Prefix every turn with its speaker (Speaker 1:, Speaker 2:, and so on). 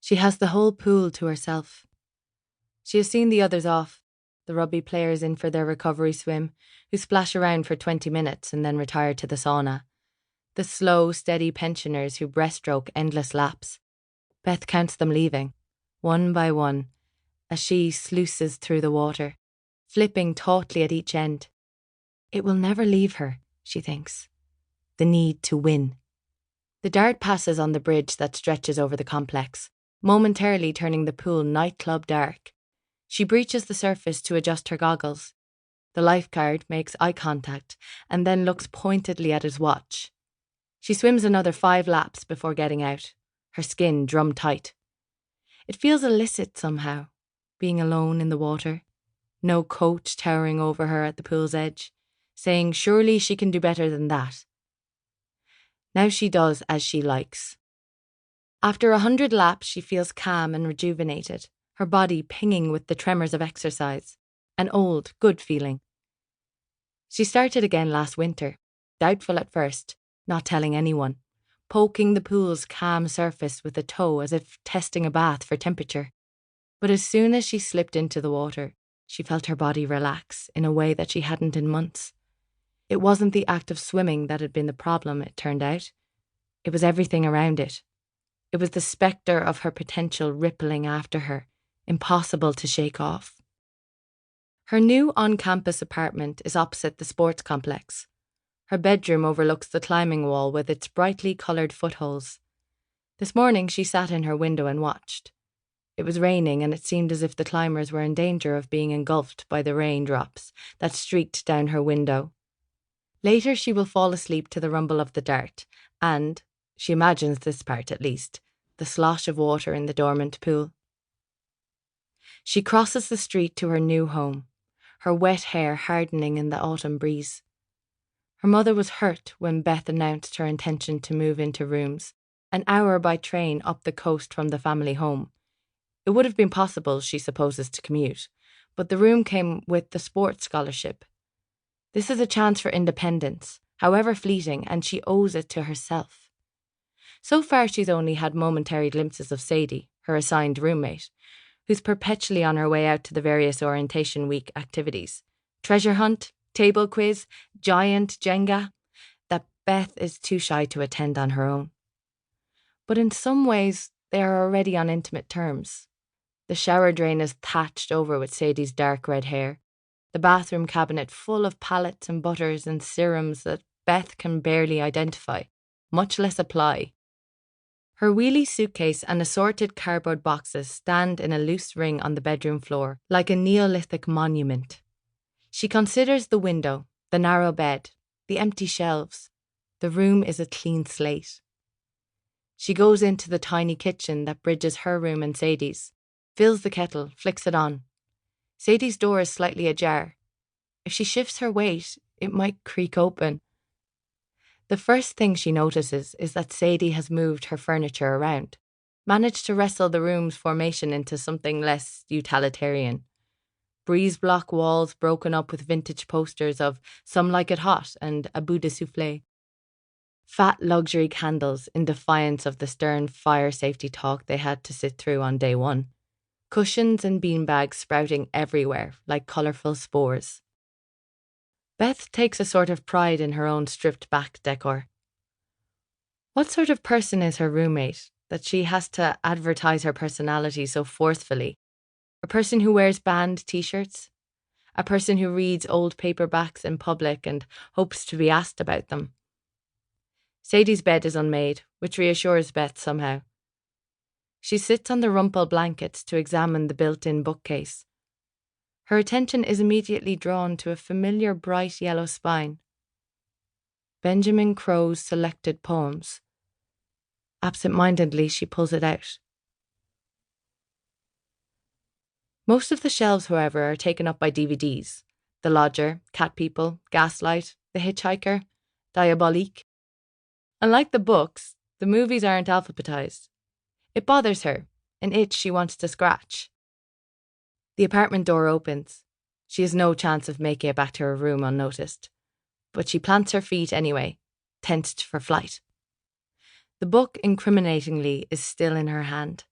Speaker 1: She has the whole pool to herself. She has seen the others off, the rugby players in for their recovery swim, who splash around for 20 minutes and then retire to the sauna. The slow, steady pensioners who breaststroke endless laps. Beth counts them leaving, one by one, as she sluices through the water, flipping tautly at each end. It will never leave her, she thinks. The need to win. The dart passes on the bridge that stretches over the complex, momentarily turning the pool nightclub dark. She breaches the surface to adjust her goggles. The lifeguard makes eye contact and then looks pointedly at his watch. She swims another 5 laps before getting out, her skin drum tight. It feels illicit somehow, being alone in the water. No coach towering over her at the pool's edge, saying surely she can do better than that. Now she does as she likes. After 100 laps, she feels calm and rejuvenated, her body pinging with the tremors of exercise. An old, good feeling. She started again last winter, doubtful at first, not telling anyone, poking the pool's calm surface with a toe as if testing a bath for temperature. But as soon as she slipped into the water, she felt her body relax in a way that she hadn't in months. It wasn't the act of swimming that had been the problem, it turned out. It was everything around it. It was the spectre of her potential rippling after her, impossible to shake off. Her new on-campus apartment is opposite the sports complex. Her bedroom overlooks the climbing wall with its brightly coloured footholes. This morning she sat in her window and watched. It was raining and it seemed as if the climbers were in danger of being engulfed by the raindrops that streaked down her window. Later she will fall asleep to the rumble of the dart and, she imagines this part at least, the slosh of water in the dormant pool. She crosses the street to her new home, her wet hair hardening in the autumn breeze. Her mother was hurt when Beth announced her intention to move into rooms, an hour by train up the coast from the family home. It would have been possible, she supposes, to commute, but the room came with the sports scholarship. This is a chance for independence, however fleeting, and she owes it to herself. So far she's only had momentary glimpses of Sadie, her assigned roommate, who's perpetually on her way out to the various orientation week activities. Treasure hunt, table quiz, giant Jenga, that Beth is too shy to attend on her own. But in some ways, they are already on intimate terms. The shower drain is thatched over with Sadie's dark red hair, the bathroom cabinet full of palettes and butters and serums that Beth can barely identify, much less apply. Her wheelie suitcase and assorted cardboard boxes stand in a loose ring on the bedroom floor, like a Neolithic monument. She considers the window, the narrow bed, the empty shelves. The room is a clean slate. She goes into the tiny kitchen that bridges her room and Sadie's, fills the kettle, flicks it on. Sadie's door is slightly ajar. If she shifts her weight, it might creak open. The first thing she notices is that Sadie has moved her furniture around, managed to wrestle the room's formation into something less utilitarian. Breeze block walls broken up with vintage posters of Some Like It Hot and A Bout de Soufflé. Fat luxury candles in defiance of the stern fire safety talk they had to sit through on day one. Cushions and beanbags sprouting everywhere like colourful spores. Beth takes a sort of pride in her own stripped-back decor. What sort of person is her roommate that she has to advertise her personality so forcefully? A person who wears band t-shirts? A person who reads old paperbacks in public and hopes to be asked about them? Sadie's bed is unmade, which reassures Beth somehow. She sits on the rumpled blankets to examine the built-in bookcase. Her attention is immediately drawn to a familiar bright yellow spine. Benjamin Crow's selected poems. Absent-mindedly, she pulls it out. Most of the shelves, however, are taken up by DVDs. The Lodger, Cat People, Gaslight, The Hitchhiker, Diabolique. Unlike the books, the movies aren't alphabetized. It bothers her, an itch she wants to scratch. The apartment door opens. She has no chance of making it back to her room unnoticed. But she plants her feet anyway, tensed for flight. The book, incriminatingly, is still in her hand.